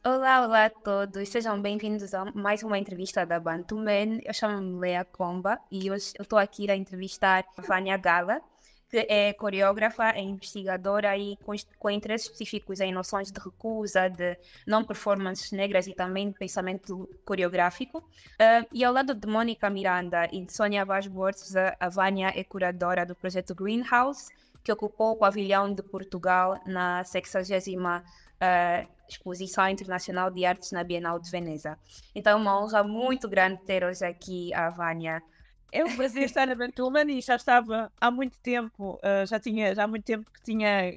Olá, olá a todos, sejam bem-vindos a mais uma entrevista da Bantu Man. Eu chamo-me Lea Comba e hoje eu estou aqui a entrevistar a Vânia Gala, que é coreógrafa, é investigadora e com interesses específicos em noções de recusa, de não-performances negras e também de pensamento coreográfico. E ao lado de Mônica Miranda e de Sônia Vaz Borges, a Vânia é curadora do projeto Greenhouse, que ocupou o pavilhão de Portugal na 60ª Exposição Internacional de Artes na Bienal de Veneza. Então é uma honra muito grande ter hoje aqui a Vânia. É um prazer estar na Bantuman e já estava há muito tempo, já há muito tempo que tinha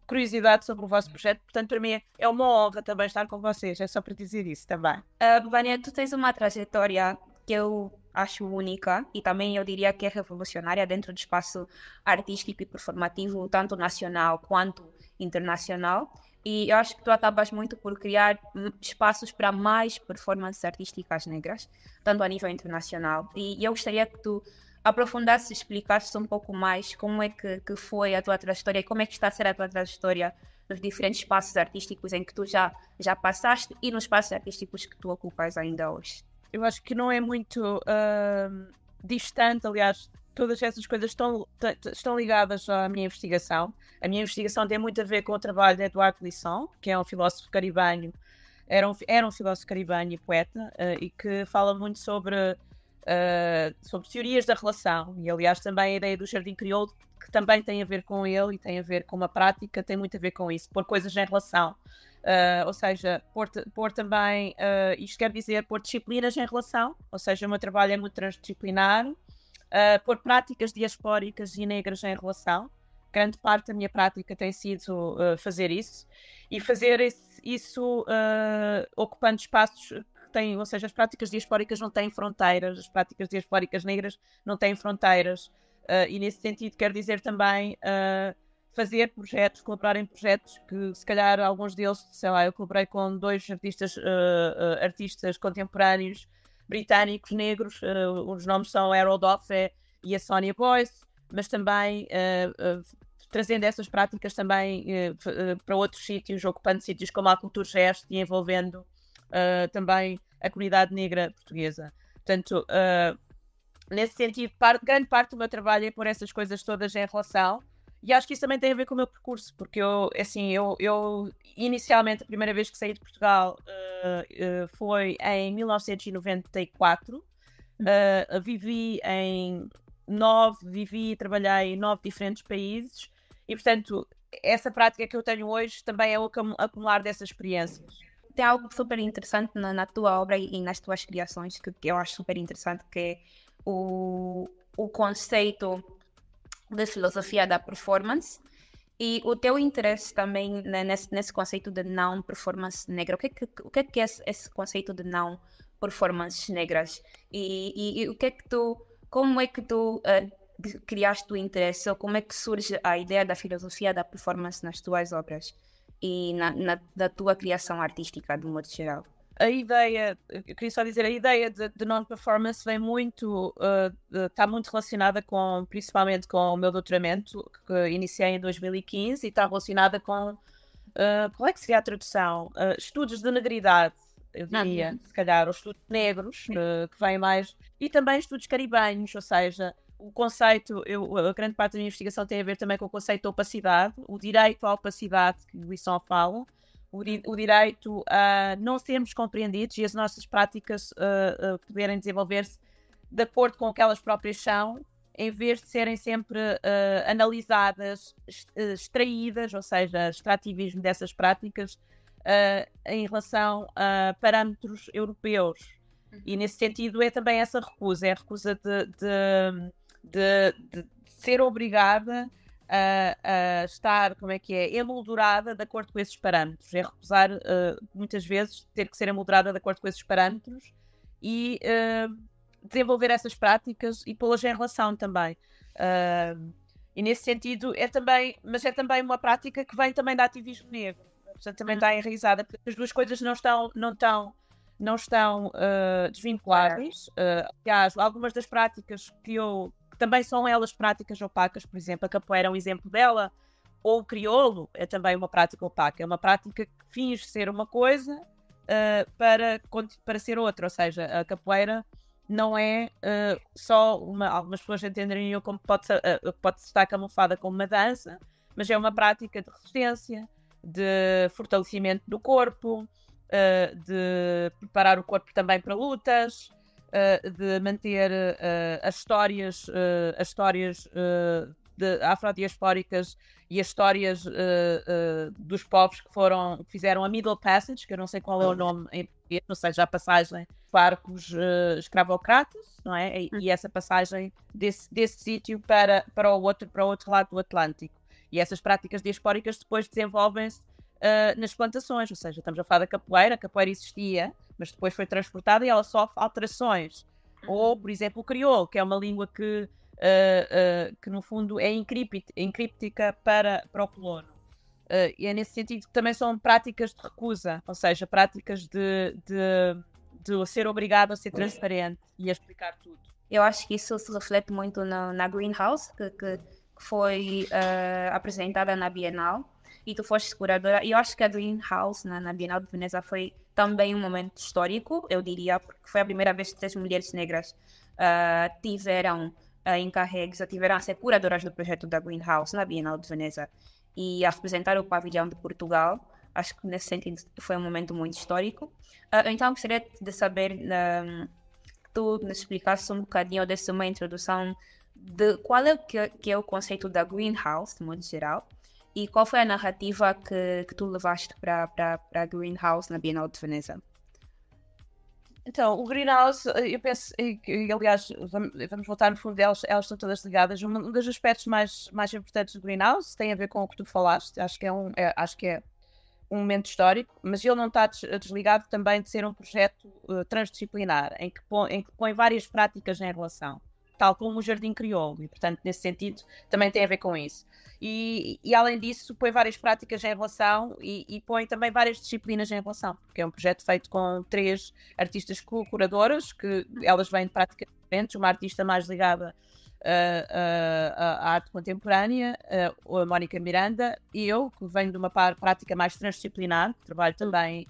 curiosidade sobre o vosso projeto, portanto para mim é uma honra também estar com vocês, é só para dizer isso também. Vânia, tu tens uma trajetória que eu acho única e também eu diria que é revolucionária dentro do espaço artístico e performativo, tanto nacional quanto internacional. E eu acho que tu acabas muito por criar espaços para mais performances artísticas negras, tanto a nível internacional. E eu gostaria que tu aprofundasses e explicasses um pouco mais como é que foi a tua trajetória e como é que está a ser a tua trajetória nos diferentes espaços artísticos em que tu já passaste e nos espaços artísticos que tu ocupas ainda hoje. Eu acho que não é muito distante, aliás, todas essas coisas estão ligadas à minha investigação. A minha investigação tem muito a ver com o trabalho de Eduardo Lisson, que é um filósofo caribenho, era um filósofo caribenho e poeta, e que fala muito sobre teorias da relação, e aliás também a ideia do jardim crioulo, que também tem a ver com ele e tem a ver com uma prática, tem muito a ver com isso, pôr coisas em relação. Ou seja, pôr também, isto quer dizer pôr disciplinas em relação, ou seja, o meu trabalho é muito transdisciplinar, pôr práticas diaspóricas e negras em relação. Grande parte da minha prática tem sido fazer isso, e fazer isso ocupando espaços que têm, ou seja, as práticas diaspóricas não têm fronteiras, as práticas diaspóricas negras não têm fronteiras, e nesse sentido quer dizer também fazer projetos, colaborar em projetos que se calhar alguns deles, sei lá, eu colaborei com dois artistas contemporâneos britânicos negros, os nomes são Harold Offe e a Sonia Boyce, mas também trazendo essas práticas também para outros sítios, ocupando sítios como a Cultura Geste e envolvendo também a comunidade negra portuguesa. Portanto, nesse sentido, grande parte do meu trabalho é pôr essas coisas todas em relação. E acho que isso também tem a ver com o meu percurso, porque eu inicialmente, a primeira vez que saí de Portugal foi em 1994. Vivi e trabalhei em 9 diferentes países, e portanto, essa prática que eu tenho hoje também é o acumular dessas experiências. Tem algo super interessante na tua obra e nas tuas criações que eu acho super interessante, que é o conceito de filosofia da performance e o teu interesse também, né, nesse conceito de não performance negra. O que é esse conceito de não performances negras? E o que é que como é que tu criaste o interesse, ou como é que surge a ideia da filosofia da performance nas tuas obras e da tua criação artística, de modo geral? A ideia, eu queria só dizer, a ideia de non-performance vem muito, está muito relacionada principalmente com o meu doutoramento, que iniciei em 2015, e está relacionada com, qual é que seria a tradução? Estudos de negridade, eu diria, se calhar, os estudos negros, que vêm mais, e também estudos caribenhos, ou seja, o conceito, a grande parte da minha investigação tem a ver também com o conceito de opacidade, o direito à opacidade, que o Lisson fala, o direito a não sermos compreendidos e as nossas práticas poderem desenvolver-se de acordo com o que elas próprias são, em vez de serem sempre analisadas, extraídas, ou seja, extrativismo dessas práticas em relação a parâmetros europeus. E nesse sentido é também essa recusa, é a recusa de ser obrigada a estar, emoldurada de acordo com esses parâmetros. É recusar, muitas vezes, ter que ser emoldurada de acordo com esses parâmetros e desenvolver essas práticas e pô-las em relação também. E nesse sentido mas é também uma prática que vem também do ativismo negro. Portanto, também está enraizada, porque as duas coisas não estão desvinculadas. Aliás, algumas das práticas que também são elas práticas opacas, por exemplo, a capoeira é um exemplo dela, ou o crioulo é também uma prática opaca, é uma prática que finge ser uma coisa para ser outra, ou seja, a capoeira não é só algumas pessoas entenderiam como pode estar camuflada como uma dança, mas é uma prática de resistência, de fortalecimento do corpo, de preparar o corpo também para lutas, de manter as histórias afrodiaspóricas e as histórias dos povos que fizeram a Middle Passage, que eu não sei qual é o nome em português, ou seja, a passagem de barcos escravocratas, não é? E essa passagem desse sítio para o outro lado do Atlântico. E essas práticas diaspóricas depois desenvolvem-se nas plantações, ou seja, estamos a falar da capoeira, a capoeira existia, mas depois foi transportada e ela sofre alterações. Ou, por exemplo, o crioulo, que é uma língua que no fundo é encríptica para o colono. E é nesse sentido que também são práticas de recusa, ou seja, práticas de ser obrigado a ser transparente e a explicar tudo. Eu acho que isso se reflete muito na Greenhouse, que foi apresentada na Bienal, e tu foste curadora. E eu acho que a Greenhouse na Bienal de Veneza foi também um momento histórico, eu diria, porque foi a primeira vez que 3 mulheres negras tiveram tiveram a ser curadoras do projeto da Greenhouse na Bienal de Veneza e a representar o pavilhão de Portugal. Acho que nesse sentido foi um momento muito histórico. Então gostaria de saber que tu nos explicasses um bocadinho dessa uma introdução de qual é que é o conceito da Greenhouse, de modo geral, e qual foi a narrativa que tu levaste para a Greenhouse na Bienal de Veneza. Então, o Greenhouse, eu penso, e aliás, vamos voltar no fundo delas, elas estão todas ligadas. Um dos aspectos mais importantes do Greenhouse tem a ver com o que tu falaste, acho que é um momento histórico, mas ele não está desligado também de ser um projeto transdisciplinar, em que põe várias práticas em relação, tal como o Jardim Crioulo, e portanto, nesse sentido, também tem a ver com isso. E além disso, põe várias práticas em relação e põe também várias disciplinas em relação, porque é um projeto feito com 3 artistas curadoras, que elas vêm de práticas diferentes, uma artista mais ligada à arte contemporânea, a Mónica Miranda, e eu, que venho de uma prática mais transdisciplinar, que trabalho também,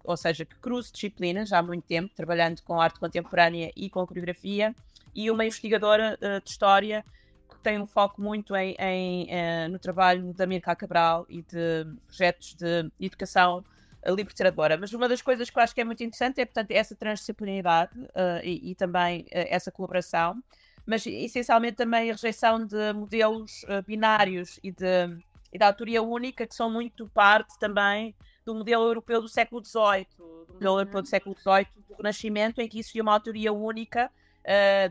ou seja, que cruzo disciplinas há muito tempo, trabalhando com arte contemporânea e com coreografia, e uma investigadora de história que tem um foco muito no trabalho da Mirka Cabral e de projetos de educação libertadora. Mas uma das coisas que eu acho que é muito interessante é, portanto, essa transdisciplinaridade e também essa colaboração, mas essencialmente também a rejeição de modelos binários e da autoria única, que são muito parte também do modelo europeu do século XVIII, do Renascimento, em que existia uma autoria única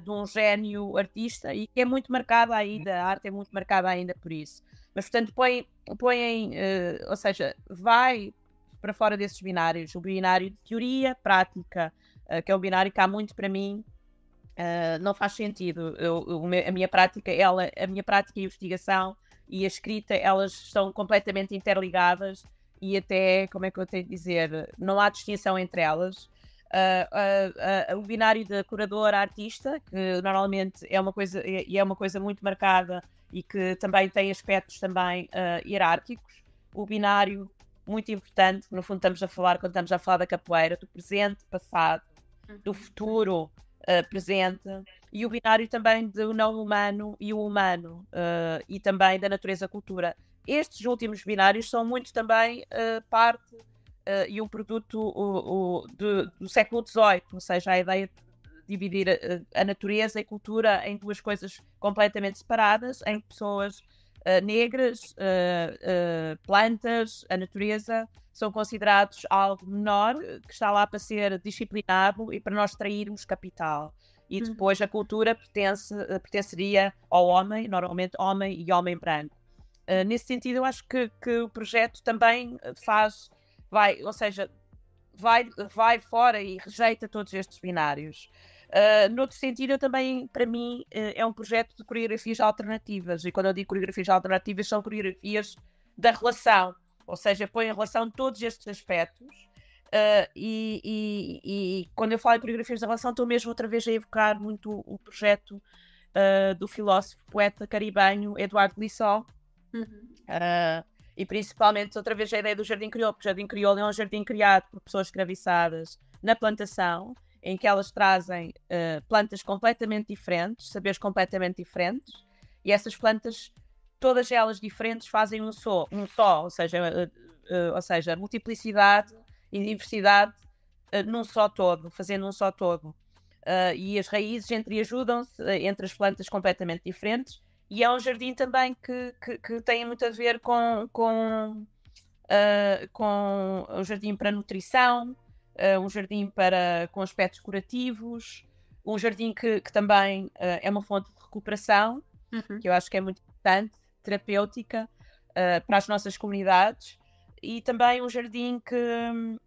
de um gênio artista e que é muito marcada ainda, a arte é muito marcada ainda por isso. Mas, portanto, ou seja, vai para fora desses binários, o binário de teoria, prática, que é um binário que há muito para mim não faz sentido. A minha prática e a investigação e a escrita, elas estão completamente interligadas e até, como é que eu tenho de dizer, não há distinção entre elas. O binário de curador-artista, que normalmente é uma coisa muito marcada e que também tem aspectos também hierárquicos. O binário muito importante, no fundo quando estamos a falar da capoeira, do presente, passado, do futuro, presente, e o binário também do não humano e o humano, e também da natureza-cultura. Estes últimos binários são muito também parte e um produto do século XVIII, ou seja, a ideia de dividir a natureza e a cultura em 2 coisas completamente separadas, em pessoas negras, plantas, a natureza, são considerados algo menor, que está lá para ser disciplinado e para nós extrairmos capital. E depois a cultura pertenceria ao homem, normalmente homem e homem branco. Nesse sentido, eu acho que o projeto também vai fora e rejeita todos estes binários. Noutro sentido, eu também, para mim, é um projeto de coreografias alternativas, e quando eu digo coreografias alternativas, são coreografias da relação, ou seja, põe em relação todos estes aspectos, e quando eu falo em coreografias da relação, estou mesmo outra vez a evocar muito o projeto do filósofo poeta caribenho Eduardo Lissó. E principalmente, outra vez, a ideia do jardim crioulo, porque o jardim crioulo é um jardim criado por pessoas escravizadas na plantação, em que elas trazem plantas completamente diferentes, saberes completamente diferentes, e essas plantas, todas elas diferentes, fazem um só, ou seja, multiplicidade e diversidade num só todo, fazendo um só todo. E as raízes ajudam-se entre as plantas completamente diferentes, e é um jardim também que tem muito a ver com um jardim para nutrição, um jardim com aspectos curativos, um jardim que também é uma fonte de recuperação, que eu acho que é muito importante, terapêutica, para as nossas comunidades, e também um jardim que,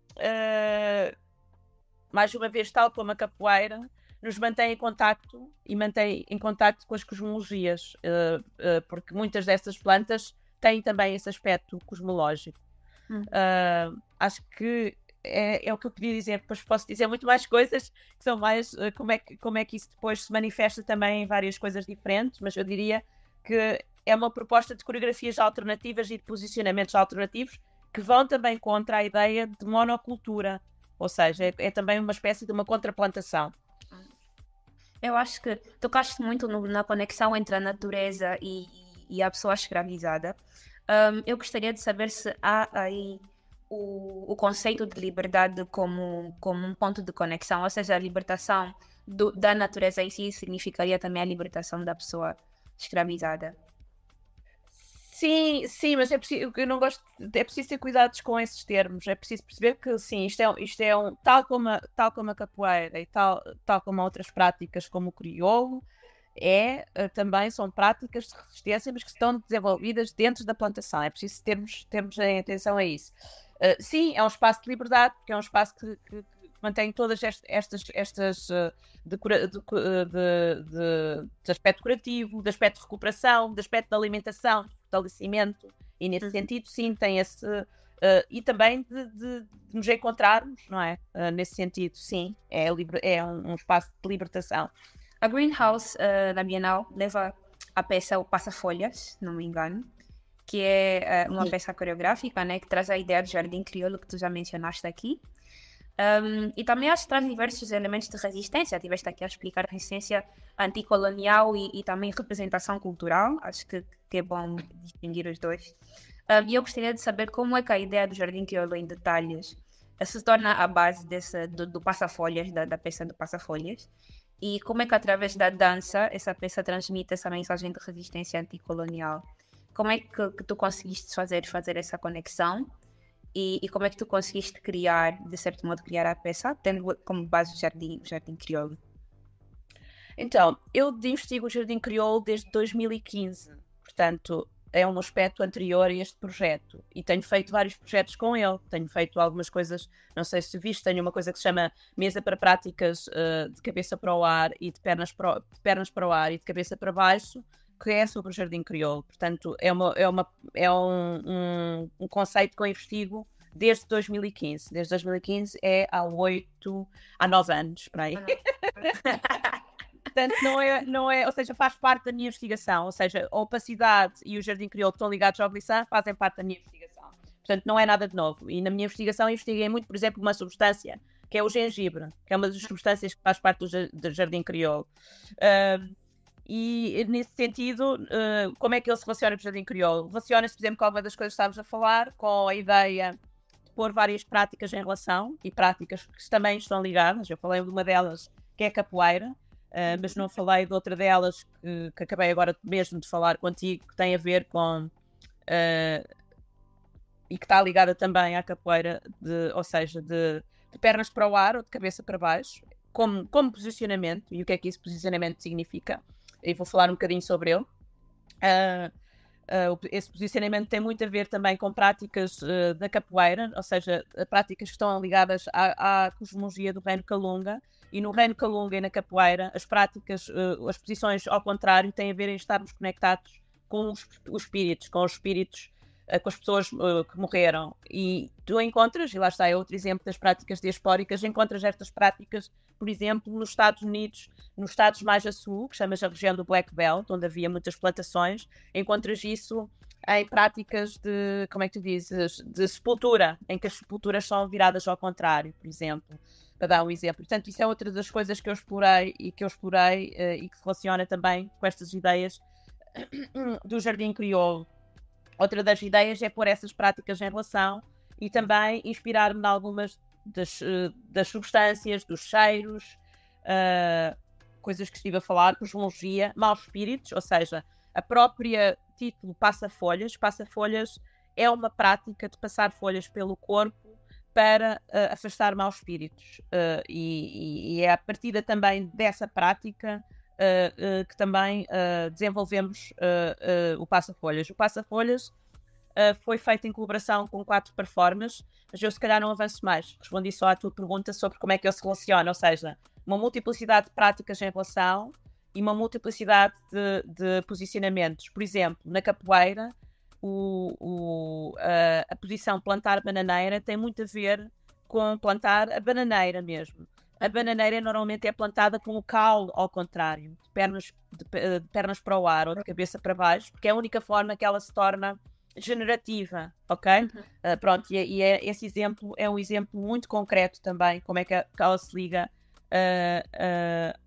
mais uma vez, tal como a capoeira, nos mantém em contacto e mantém em contacto com as cosmologias, porque muitas dessas plantas têm também esse aspecto cosmológico. Acho que é o que eu podia dizer. Depois posso dizer muito mais coisas, que são mais como é que isso depois se manifesta também em várias coisas diferentes, mas eu diria que é uma proposta de coreografias alternativas e de posicionamentos alternativos que vão também contra a ideia de monocultura, ou seja, é também uma espécie de uma contraplantação. Eu acho que tocaste muito na conexão entre a natureza e a pessoa escravizada. Eu gostaria de saber se há aí o conceito de liberdade como um ponto de conexão, ou seja, a libertação da natureza em si significaria também a libertação da pessoa escravizada. Sim, mas é preciso, eu não gosto, é preciso ter cuidados com esses termos, é preciso perceber que sim, isto é um tal como a capoeira e tal como outras práticas como o crioulo, também são práticas de resistência, mas que estão desenvolvidas dentro da plantação, é preciso termos em atenção a isso. Sim, é um espaço de liberdade, porque é um espaço que mantém todas estas de aspecto curativo, de aspecto de recuperação, de aspecto de alimentação, de fortalecimento, e nesse sentido, sim, tem esse... e também de nos encontrarmos, não é? Nesse sentido, sim, é um espaço de libertação. A Greenhouse, da Bienal, leva a peça O Passa-Folhas, se não me engano, que é uma peça coreográfica, né, que traz a ideia do jardim crioulo que tu já mencionaste aqui. E também acho que traz diversos elementos de resistência. Tiveste aqui a explicar resistência anticolonial e também representação cultural. Acho que é bom distinguir os dois. E eu gostaria de saber como é que a ideia do jardim crioulo em detalhes se torna a base do Passa-Folhas, da peça do Passa-Folhas. E como é que através da dança essa peça transmite essa mensagem de resistência anticolonial. Como é que tu conseguiste fazer essa conexão? E como é que tu conseguiste criar, de certo modo, a peça, tendo como base o jardim crioulo? Então, eu investigo o jardim crioulo desde 2015, portanto, é um aspecto anterior a este projeto, e tenho feito vários projetos com ele, tenho feito algumas coisas, não sei se viste, tenho uma coisa que se chama Mesa para Práticas de Cabeça para o Ar e de pernas para o ar e de cabeça para baixo, que é sobre o jardim crioulo. Portanto, é um conceito que eu investigo desde 2015. Desde 2015 há 9 anos, para aí. Portanto, não é, ou seja, faz parte da minha investigação, ou seja, a opacidade e o jardim crioulo que estão ligados ao glissant fazem parte da minha investigação. Portanto, não é nada de novo. E na minha investigação investiguei muito, por exemplo, uma substância, que é o gengibre, que é uma das substâncias que faz parte do jardim crioulo. E nesse sentido, como é que ele se relaciona com o jardim crioulo? Relaciona-se, por exemplo, com alguma das coisas que estávamos a falar, com a ideia de pôr várias práticas em relação, e práticas que também estão ligadas. Eu falei de uma delas, que é a capoeira, mas não falei de outra delas, que acabei agora mesmo de falar contigo, que tem a ver com... e que está ligada também à capoeira, ou seja, de pernas para o ar ou de cabeça para baixo, como posicionamento, e o que é que esse posicionamento significa. E vou falar um bocadinho sobre ele. Esse posicionamento tem muito a ver também com práticas da capoeira, ou seja, práticas que estão ligadas à cosmologia do Reino Kalunga, e no Reino Kalunga e na capoeira as práticas, as posições ao contrário, têm a ver em estarmos conectados com os espíritos com as pessoas que morreram. E tu encontras, e lá está, é outro exemplo das práticas diaspóricas, encontras estas práticas, por exemplo, nos Estados Unidos, nos estados mais a sul, que chamas a região do Black Belt, onde havia muitas plantações, encontras isso em práticas de, como é que tu dizes, de sepultura, em que as sepulturas são viradas ao contrário, por exemplo, para dar um exemplo. Portanto, isso é outra das coisas que eu explorei e que se relaciona também com estas ideias do jardim crioulo. Outra das ideias é pôr essas práticas em relação e também inspirar-me em algumas das substâncias, dos cheiros, coisas que estive a falar, cosmologia, maus espíritos, ou seja, a própria título passa-folhas é uma prática de passar folhas pelo corpo para afastar maus espíritos. E é a partir também dessa prática que também desenvolvemos o passa-folhas. O passa-folhas foi feito em colaboração com 4 performers, mas eu se calhar não avanço mais. Respondi só à tua pergunta sobre como é que ele se relaciona, ou seja, uma multiplicidade de práticas em relação e uma multiplicidade de posicionamentos. Por exemplo, na capoeira, a posição plantar bananeira tem muito a ver com plantar a bananeira mesmo. A bananeira normalmente é plantada com o caule ao contrário, de pernas para o ar ou de cabeça para baixo, porque é a única forma que ela se torna generativa, ok? Pronto, esse exemplo é um exemplo muito concreto também, como é que ela se liga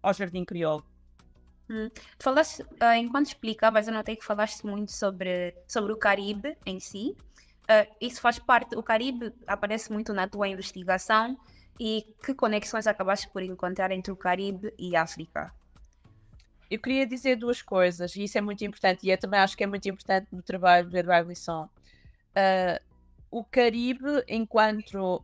ao jardim crioulo. Tu falaste, enquanto explicavas, eu notei que falaste muito sobre o Caribe em si. Isso faz parte, o Caribe aparece muito na tua investigação. E que conexões acabaste por encontrar entre o Caribe e a África? Eu queria dizer 2 coisas, e isso é muito importante, e eu também acho que é muito importante no trabalho do Eduardo Lisson. O Caribe, enquanto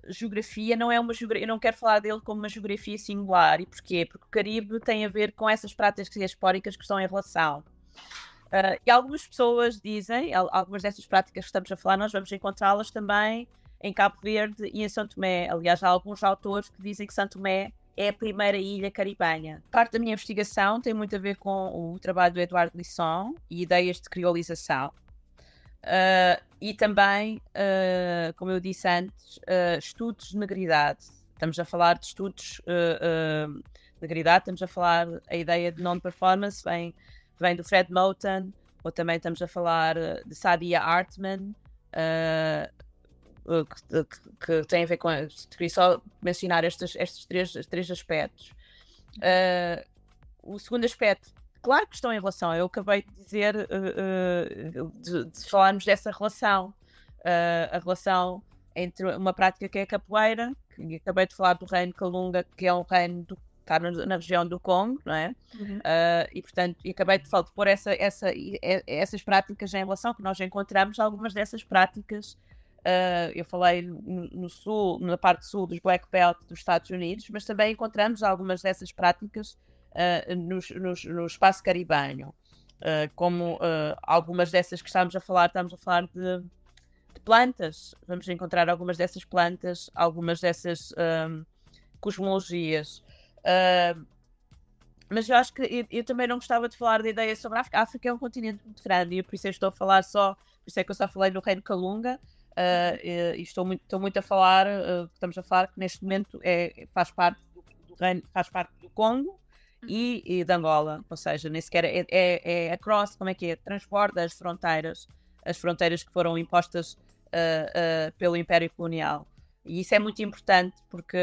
geografia, não é uma geografia, eu não quero falar dele como uma geografia singular. E porquê? Porque o Caribe tem a ver com essas práticas diaspóricas que estão em relação. E algumas pessoas dizem, algumas dessas práticas que estamos a falar, nós vamos encontrá-las também em Cabo Verde e em São Tomé. Aliás, há alguns autores que dizem que São Tomé é a primeira ilha caribenha. Parte da minha investigação tem muito a ver com o trabalho do Eduardo Lisson e ideias de criolização. E também, como eu disse antes, estudos de negridade. Estamos a falar de estudos de negridade, estamos a falar, a ideia de non-performance vem do Fred Moten, ou também estamos a falar de Saidiya Hartman, que tem a ver com... Queria só mencionar estes três aspectos. O segundo aspecto, claro que estão em relação, eu acabei de dizer, de falarmos dessa relação, a relação entre uma prática que é a capoeira, que acabei de falar do reino Kalunga, que é um reino que está na região do Congo, não é? E portanto, acabei de pôr essas práticas em relação, que nós encontramos algumas dessas práticas. Eu falei no sul, na parte sul dos Black Belt dos Estados Unidos, mas também encontramos algumas dessas práticas no espaço caribenho, como algumas dessas que estamos a falar de plantas. Vamos encontrar algumas dessas plantas, algumas dessas cosmologias. Mas eu acho que eu também não gostava de falar de ideias sobre a África. A África é um continente muito grande e por isso eu estou a falar por isso é que eu só falei no reino Kalunga. E estou muito a falar, estamos a falar que neste momento faz parte do reino, faz parte do Congo e de Angola, ou seja, nem sequer é across, como é que é? Transborda as fronteiras que foram impostas pelo Império Colonial. E isso é muito importante porque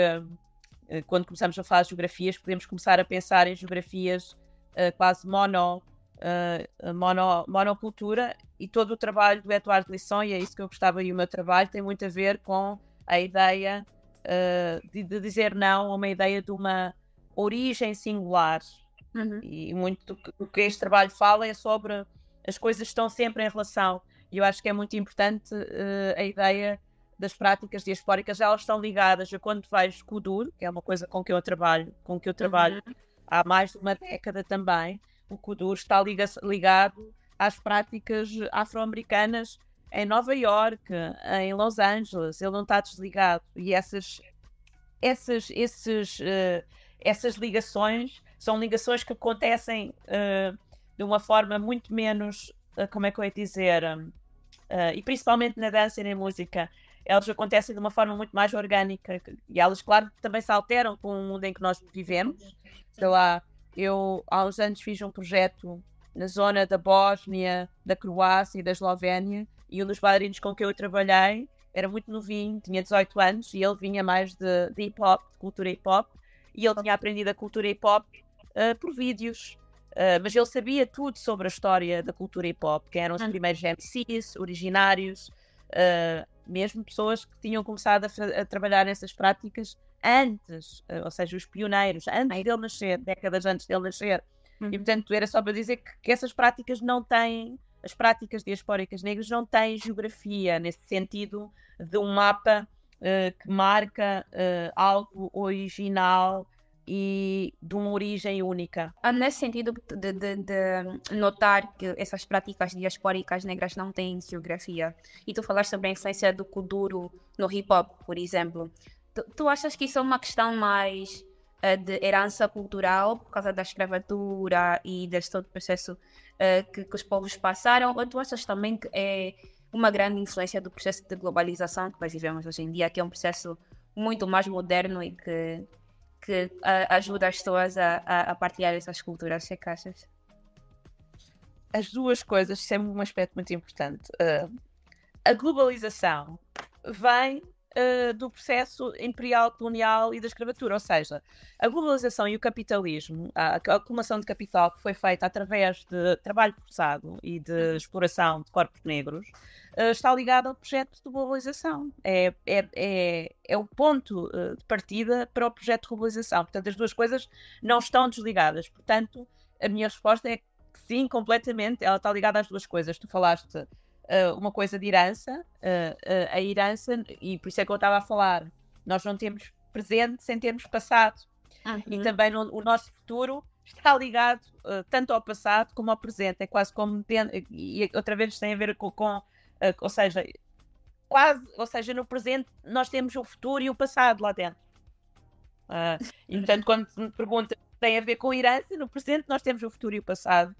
quando começamos a falar de geografias, podemos começar a pensar em geografias quase monocultura, e todo o trabalho do Eduardo Lisson, e é isso que eu gostava, e o meu trabalho tem muito a ver com a ideia de dizer não a uma ideia de uma origem singular. E muito do que este trabalho fala é sobre as coisas que estão sempre em relação, e eu acho que é muito importante a ideia das práticas diaspóricas, elas estão ligadas a quando vais Kudur, que é uma coisa com que eu trabalho há mais de uma década também. O Kudur está ligado às práticas afro-americanas em Nova Iorque, em Los Angeles. Ele não está desligado. E essas ligações são ligações que acontecem de uma forma muito menos, como é que eu ia dizer, e principalmente na dança e na música, elas acontecem de uma forma muito mais orgânica, e elas, claro, também se alteram com o mundo em que nós vivemos. Sei lá, eu há uns anos fiz um projeto na zona da Bósnia, da Croácia e da Eslovénia, e um dos bailarinos com quem eu trabalhei era muito novinho, tinha 18 anos, e ele vinha mais de hip-hop, de cultura hip-hop, e ele tinha aprendido a cultura hip-hop por vídeos. Mas ele sabia tudo sobre a história da cultura hip-hop, quem eram os primeiros MCs, originários, mesmo pessoas que tinham começado a trabalhar nessas práticas antes, ou seja, os pioneiros, antes dele nascer, décadas antes dele nascer. E, portanto, era só para dizer que essas práticas não têm, as práticas diaspóricas negras não têm geografia, nesse sentido de um mapa que marca algo original e de uma origem única. Nesse sentido de notar que essas práticas diaspóricas negras não têm geografia, e tu falaste sobre a influência do kuduro no hip-hop, por exemplo, tu achas que isso é uma questão mais de herança cultural por causa da escravatura e desse todo o processo que os povos passaram, ou tu achas também que é uma grande influência do processo de globalização que nós vivemos hoje em dia, que é um processo muito mais moderno e que ajuda as pessoas a partilhar essas culturas? O que achas? As duas coisas, isso é um aspecto muito importante. A globalização vem do processo imperial, colonial e da escravatura, ou seja, a globalização e o capitalismo, a acumulação de capital que foi feita através de trabalho forçado e de exploração de corpos negros, está ligada ao projeto de globalização. É o ponto de partida para o projeto de globalização. Portanto, as duas coisas não estão desligadas. Portanto, a minha resposta é que sim, completamente, ela está ligada às duas coisas. Tu falaste uma coisa de herança, a herança, e por isso é que eu estava a falar, nós não temos presente sem termos passado. E também o nosso futuro está ligado tanto ao passado como ao presente. É quase como, e outra vez tem a ver com ou seja, quase, ou seja, no presente nós temos o futuro e o passado lá dentro. E portanto, quando me pergunta tem a ver com herança, no presente nós temos o futuro e o passado.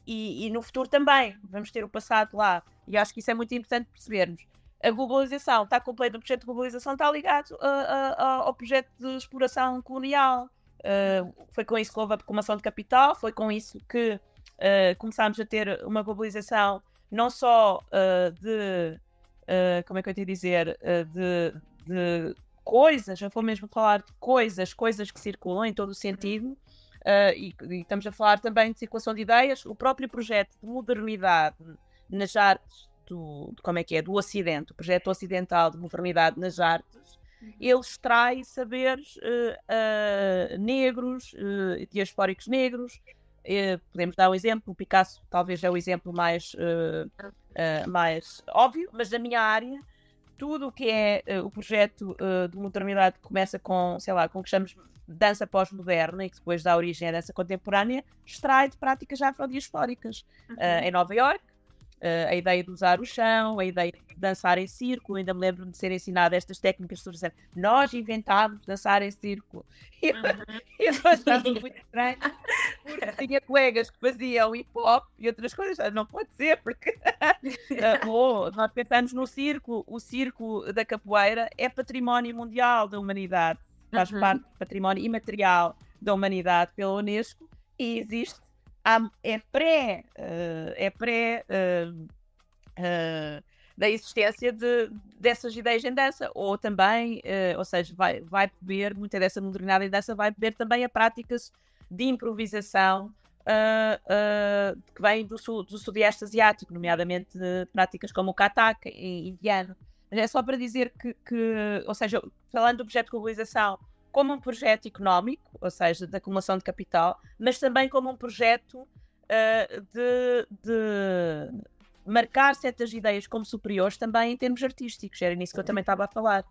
E no futuro também vamos ter o passado lá, e acho que isso é muito importante percebermos. A globalização está completa, o projeto de globalização está ligado ao projeto de exploração colonial. Foi com isso que houve a acumulação de capital, foi com isso que começámos a ter uma globalização não só como é que eu ia dizer, de coisas, eu vou mesmo falar de coisas que circulam em todo o sentido. E estamos a falar também de circulação de ideias. O próprio projeto de modernidade nas artes do Ocidente, o projeto ocidental de modernidade nas artes, ele extrai saberes negros, diaspóricos negros. Podemos dar um exemplo, o Picasso talvez é o exemplo mais óbvio, mas da minha área, tudo o que é o projeto de modernidade que começa com, sei lá, com o que chamamos dança pós-moderna e que depois dá origem à dança contemporânea, extrai de práticas afrodiaspóricas. Em Nova Iorque, a ideia de usar o chão, a ideia de dançar em círculo, ainda me lembro de ser ensinada estas técnicas de dizer, nós inventámos dançar em círculo. E eu achava muito estranho, porque tinha colegas que faziam hip-hop e outras coisas, não pode ser, porque nós pensamos no círculo, o círculo da capoeira é património mundial da humanidade. Faz parte do património imaterial da humanidade pela Unesco e existe, é pré da existência dessas ideias em dança, ou também, ou seja, vai beber, muita dessa modernidade em dança vai beber também a práticas de improvisação que vêm do sudeste asiático, nomeadamente práticas como o Kathak indiano. Mas é só para dizer que, ou seja, falando do projeto de globalização como um projeto económico, ou seja, de acumulação de capital, mas também como um projeto de marcar certas ideias como superiores também em termos artísticos. Era nisso que eu também estava a falar.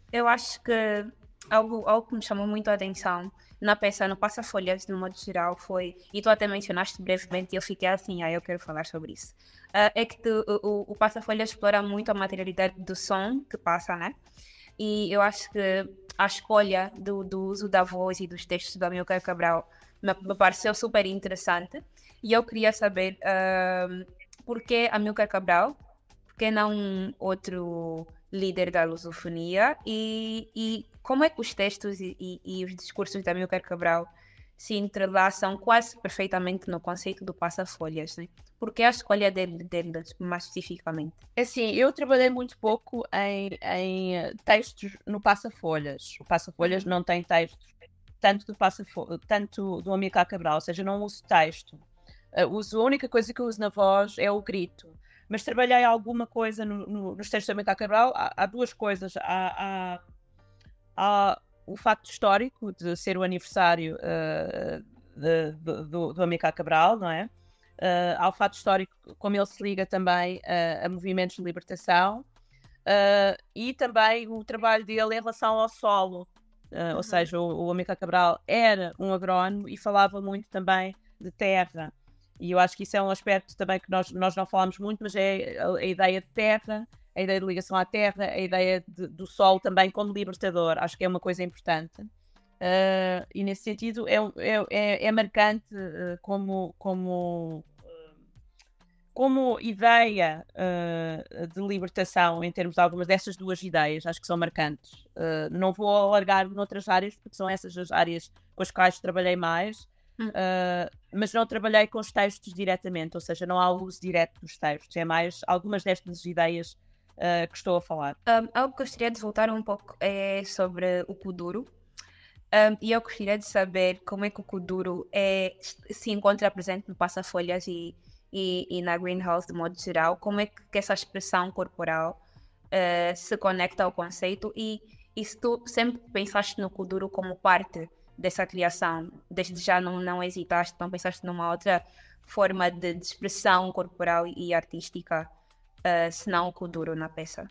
Eu acho que algo que me chamou muito a atenção na peça, no Passa-Folhas, de um modo geral, foi, e tu até mencionaste brevemente, e eu fiquei assim, eu quero falar sobre isso, é que o Passa-Folhas explora muito a materialidade do som que passa, né? E eu acho que a escolha do uso da voz e dos textos do Amilcar Cabral me pareceu super interessante, e eu queria saber por que Amilcar Cabral? Por que não outro líder da lusofonia? E como é que os textos e os discursos de Amilcar Cabral se entrelaçam quase perfeitamente no conceito do passa-folhas, né? Por que a escolha dele mais especificamente? Assim, eu trabalhei muito pouco em textos no passa-folhas. O passa-folhas não tem textos tanto do Amilcar Cabral, ou seja, não uso texto. A única coisa que eu uso na voz é o grito. Mas trabalhei alguma coisa nos textos do Amilcar Cabral. Há duas coisas. Há o facto histórico de ser o aniversário do Amilcar Cabral, não é? Há o fato histórico, como ele se liga também a movimentos de libertação, e também o trabalho dele em relação ao solo. Ou seja, o Amilcar Cabral era um agrónomo e falava muito também de terra. E eu acho que isso é um aspecto também que nós não falamos muito, mas é a ideia de terra, a ideia de ligação à terra, a ideia do solo também como libertador. Acho que é uma coisa importante. E nesse sentido é marcante como ideia de libertação, em termos de algumas dessas duas ideias, acho que são marcantes. Não vou alargar noutras áreas, porque são essas as áreas com as quais trabalhei mais, mas não trabalhei com os textos diretamente, ou seja, não há uso direto dos textos, é mais algumas destas ideias que estou a falar. Algo que eu gostaria de voltar um pouco é sobre o Kuduro. E eu gostaria de saber como é que o Kuduro se encontra presente no Passa-Folhas e na Greenhouse de modo geral, como é que essa expressão corporal se conecta ao conceito e se tu sempre pensaste no Kuduro como parte dessa criação, desde já não hesitaste, não pensaste numa outra forma de expressão corporal e artística, senão o Kuduro na peça?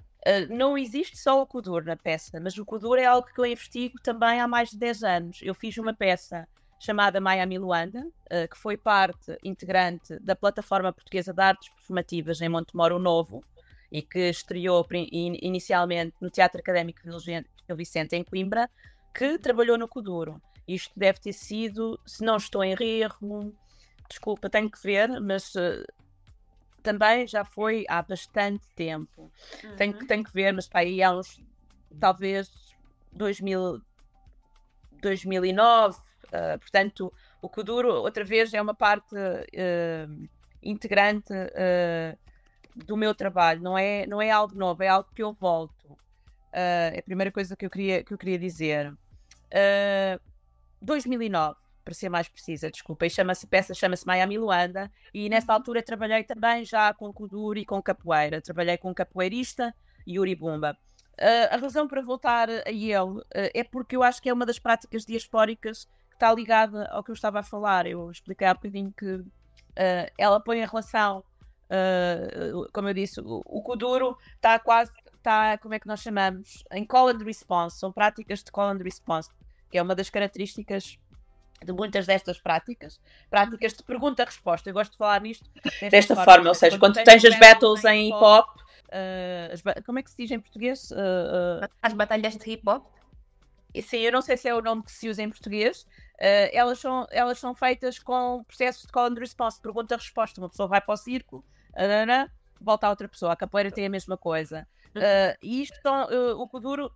Não existe só o Kuduro na peça, mas o Kuduro é algo que eu investigo também há mais de 10 anos. Eu fiz uma peça chamada Miami Luanda, que foi parte integrante da Plataforma Portuguesa de Artes Performativas em Montemoro Novo e que estreou inicialmente no Teatro Académico de Gil Vicente, em Coimbra, que trabalhou no Kuduro. Isto deve ter sido, se não estou em erro, desculpa, tenho que ver, mas também já foi há bastante tempo. Tenho que ver, mas para aí há uns, talvez, 2009. Portanto, o Kuduro, outra vez, é uma parte integrante do meu trabalho. Não é algo novo, é algo que eu volto. É a primeira coisa que eu queria dizer. 2009, para ser mais precisa, desculpa. E a peça chama-se Miami Luanda. E nessa altura trabalhei também já com Kuduro e com capoeira. Trabalhei com um capoeirista, Yuri Bumba. A razão para voltar a ele é porque eu acho que é uma das práticas diaspóricas que está ligada ao que eu estava a falar. Eu expliquei há bocadinho que ela põe a relação, como eu disse, o Kuduro está como é que nós chamamos? Em call and response. São práticas de call and response, que é uma das características de muitas destas práticas de pergunta-resposta. Eu gosto de falar nisto desta forma, ou seja, quando tens as battles em hip-hop, como é que se diz em português? As batalhas de hip-hop? Sim, eu não sei se é o nome que se usa em português. Elas são feitas com processos de call and response, pergunta-resposta. Uma pessoa vai para o circo, volta a outra pessoa. A capoeira tem a mesma coisa. E isto, o Kuduro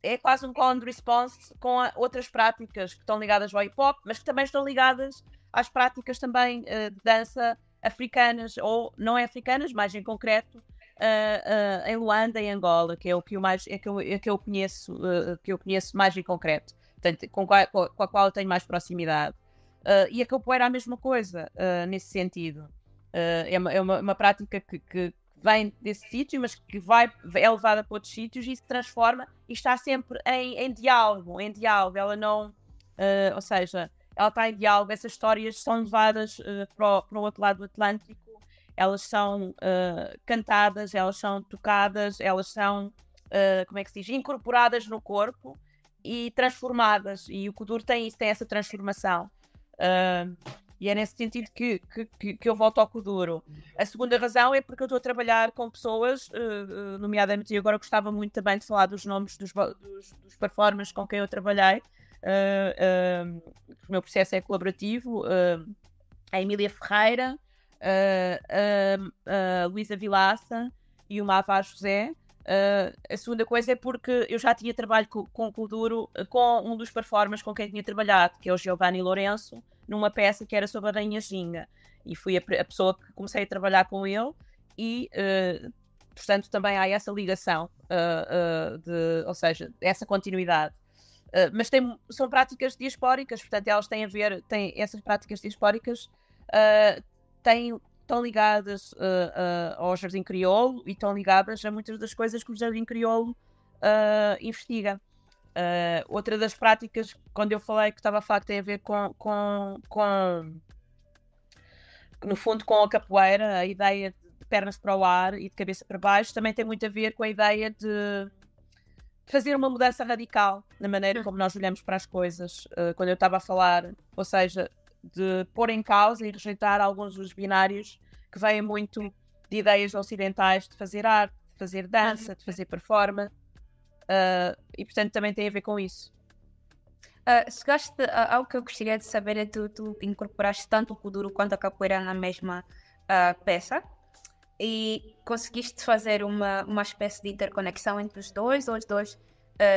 é quase um call and response com outras práticas que estão ligadas ao hip-hop, mas que também estão ligadas às práticas também de dança africanas, ou não é africanas, mas em concreto em Luanda e Angola, que é o que eu conheço, que eu conheço mais em concreto, portanto, com a qual eu tenho mais proximidade. E a capoeira é a mesma coisa, nesse sentido. É uma prática que vem desse sítio, mas que é levada para outros sítios e se transforma e está sempre em diálogo. Ela não... ou seja, ela está em diálogo. Essas histórias são levadas para o outro lado do Atlântico. Elas são cantadas, elas são tocadas, elas são, como é que se diz, incorporadas no corpo e transformadas. E o Kuduro tem essa transformação. E é nesse sentido que eu volto ao Kuduro. A segunda razão é porque eu estou a trabalhar com pessoas, nomeadamente, e agora gostava muito também de falar dos nomes dos performers com quem eu trabalhei. O meu processo é colaborativo. A Emília Ferreira, a Luísa Vilaça e o Mavá José. A segunda coisa é porque eu já tinha trabalho com o Kuduro, com um dos performers com quem tinha trabalhado, que é o Giovanni Lourenço, numa peça que era sobre a Rainha Ginga. E fui a pessoa que comecei a trabalhar com ele e, portanto, também há essa ligação, ou seja, essa continuidade. Mas são práticas diaspóricas, portanto, elas essas práticas diaspóricas estão ligadas ao Jardim Crioulo e estão ligadas a muitas das coisas que o Jardim Crioulo investiga. Outra das práticas, quando eu falei que estava a falar que tem a ver no fundo com a capoeira, a ideia de pernas para o ar e de cabeça para baixo, também tem muito a ver com a ideia de fazer uma mudança radical na maneira como nós olhamos para as coisas. Quando eu estava a falar, ou seja, de pôr em causa e rejeitar alguns dos binários que vêm muito de ideias ocidentais de fazer arte, de fazer dança, de fazer performance, e portanto também tem a ver com isso. Algo que eu gostaria de saber é tu incorporaste tanto o Kuduro quanto a capoeira na mesma peça e conseguiste fazer uma espécie de interconexão entre os dois, ou os dois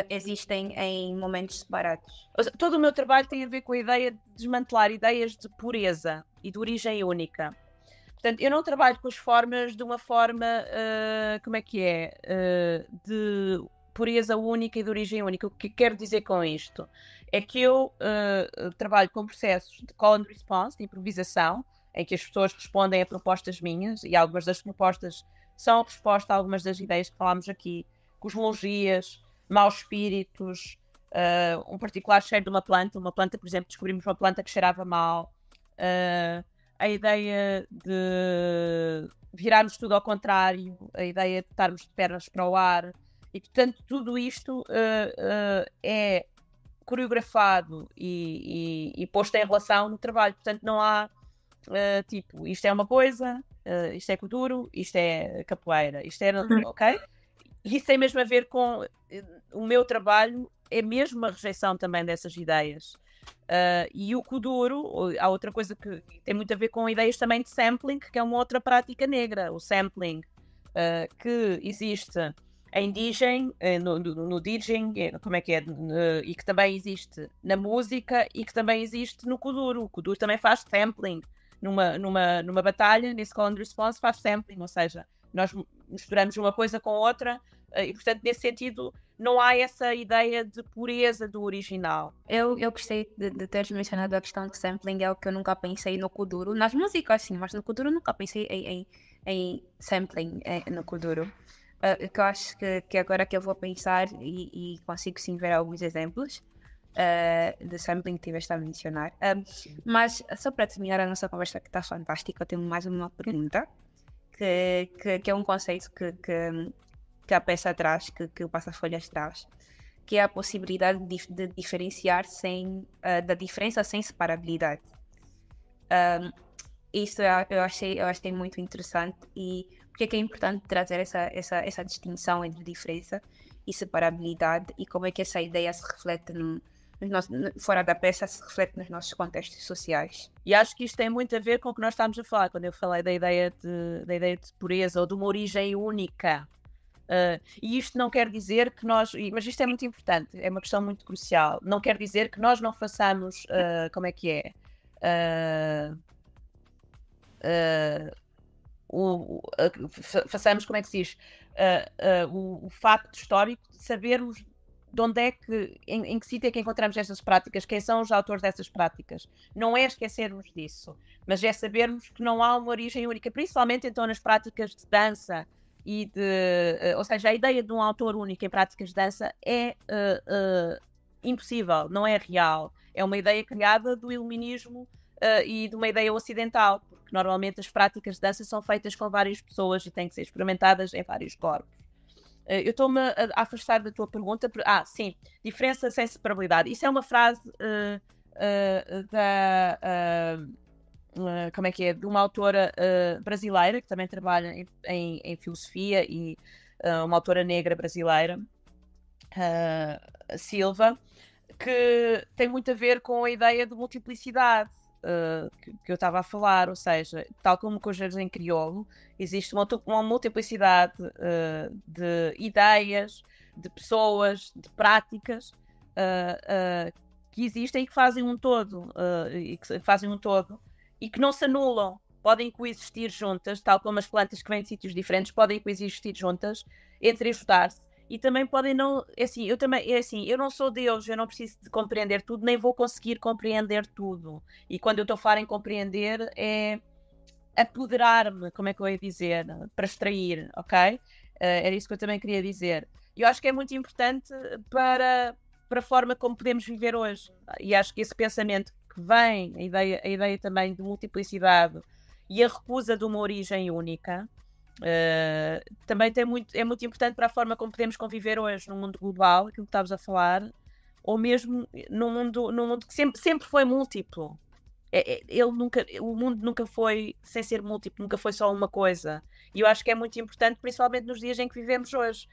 existem em momentos separados? Todo o meu trabalho tem a ver com a ideia de desmantelar ideias de pureza e de origem única. Portanto, eu não trabalho com as formas de uma forma, de pureza única e de origem única. O que quero dizer com isto é que eu trabalho com processos de call and response, de improvisação, em que as pessoas respondem a propostas minhas, e algumas das propostas são resposta a algumas das ideias que falámos aqui: cosmologias, maus espíritos, um particular cheiro de uma planta, por exemplo, descobrimos uma planta que cheirava mal, a ideia de virarmos tudo ao contrário, a ideia de estarmos de pernas para o ar, e portanto tudo isto é coreografado e posto em relação no trabalho. Portanto não há tipo, isto é uma coisa, isto é Kuduro, isto é capoeira, isto é ok? E isso tem mesmo a ver com o meu trabalho, é mesmo uma rejeição também dessas ideias. E o Kuduro, há outra coisa que tem muito a ver com ideias também de sampling, que é uma outra prática negra, o sampling, que existe em DJing, no DJing, como é que é, e que também existe na música e que também existe no Kuduro. O Kuduro também faz sampling. Numa batalha, nesse call and response, faz sampling, ou seja, nós misturamos uma coisa com outra, e portanto nesse sentido não há essa ideia de pureza do original. Eu gostei de teres mencionado a questão de sampling, é o que eu nunca pensei no Kuduro, nas músicas sim, mas no Kuduro nunca pensei em sampling no Kuduro. Que eu acho que agora que eu vou pensar e consigo sim ver alguns exemplos de sampling que tiveste a mencionar. Mas só para terminar a nossa conversa, que está fantástica, eu tenho mais uma pergunta, que é um conceito que a peça traz, que o Passa-Folhas traz, que é a possibilidade de diferenciar da diferença sem separabilidade. Isso eu achei muito interessante. E porque é importante trazer essa distinção entre diferença e separabilidade, e como é que essa ideia se reflete fora da peça, se reflete nos nossos contextos sociais. E acho que isto tem muito a ver com o que nós estamos a falar, quando eu falei da ideia de pureza ou de uma origem única. E isto não quer dizer que nós... Mas isto é muito importante, é uma questão muito crucial. Não quer dizer que nós não façamos... façamos, como é que se diz? O facto histórico de sabermos de onde é que, em que sítio é que encontramos estas práticas, quem são os autores dessas práticas. Não é esquecermos disso, mas é sabermos que não há uma origem única, principalmente então nas práticas de dança ou seja, a ideia de um autor único em práticas de dança é impossível, não é real. É uma ideia criada do iluminismo e de uma ideia ocidental, porque normalmente as práticas de dança são feitas com várias pessoas e têm que ser experimentadas em vários corpos. Eu estou-me a afastar da tua pergunta. Sim, diferença sem separabilidade. Isso é uma frase de uma autora brasileira que também trabalha em filosofia, e uma autora negra brasileira, Silva, que tem muito a ver com a ideia de multiplicidade que eu estava a falar, ou seja, tal como com o jardim crioulo, existe uma multiplicidade de ideias, de pessoas, de práticas que existem e que fazem um todo, e que não se anulam, podem coexistir juntas, tal como as plantas que vêm de sítios diferentes podem coexistir juntas, entre ajudar-se. E também podem não... eu não sou Deus, eu não preciso de compreender tudo, nem vou conseguir compreender tudo. E quando eu estou a falar em compreender, é apoderar-me, como é que eu ia dizer? Para extrair, ok? Era isso que eu também queria dizer. E eu acho que é muito importante para a forma como podemos viver hoje. E acho que esse pensamento que vem, a ideia também de multiplicidade e a recusa de uma origem única, também é muito importante para a forma como podemos conviver hoje no mundo global, aquilo que estavas a falar, ou mesmo num mundo que sempre foi múltiplo. O mundo nunca foi sem ser múltiplo, nunca foi só uma coisa. E eu acho que é muito importante, principalmente nos dias em que vivemos hoje,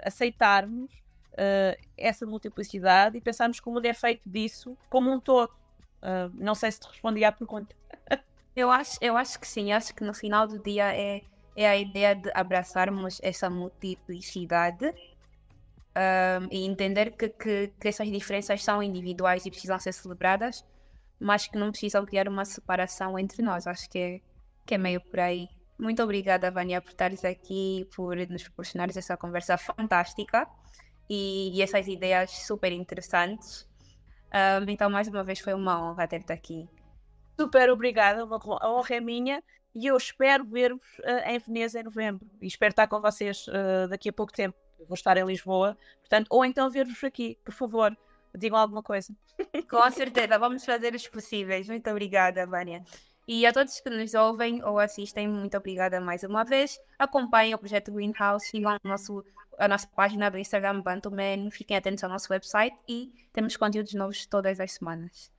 aceitarmos essa multiplicidade e pensarmos que o mundo é feito disso como um todo. Não sei se te respondi à pergunta. Eu acho que sim, acho que no final do dia é a ideia de abraçarmos essa multiplicidade, e entender que essas diferenças são individuais e precisam ser celebradas, mas que não precisam criar uma separação entre nós. Acho que é meio por aí. Muito obrigada, Vânia, por estares aqui, por nos proporcionares essa conversa fantástica e essas ideias super interessantes. Então, mais uma vez, foi uma honra ter-te aqui. Super obrigada, a honra é minha e eu espero ver-vos em Veneza em novembro e espero estar com vocês daqui a pouco tempo. Eu vou estar em Lisboa, portanto, ou então ver-vos aqui, por favor, digam alguma coisa. Com certeza, vamos fazer os possíveis. Muito obrigada, Vânia. E a todos que nos ouvem ou assistem, muito obrigada mais uma vez. Acompanhem o projeto Greenhouse, sigam a nossa página do Instagram Bantuman, fiquem atentos ao nosso website e temos conteúdos novos todas as semanas.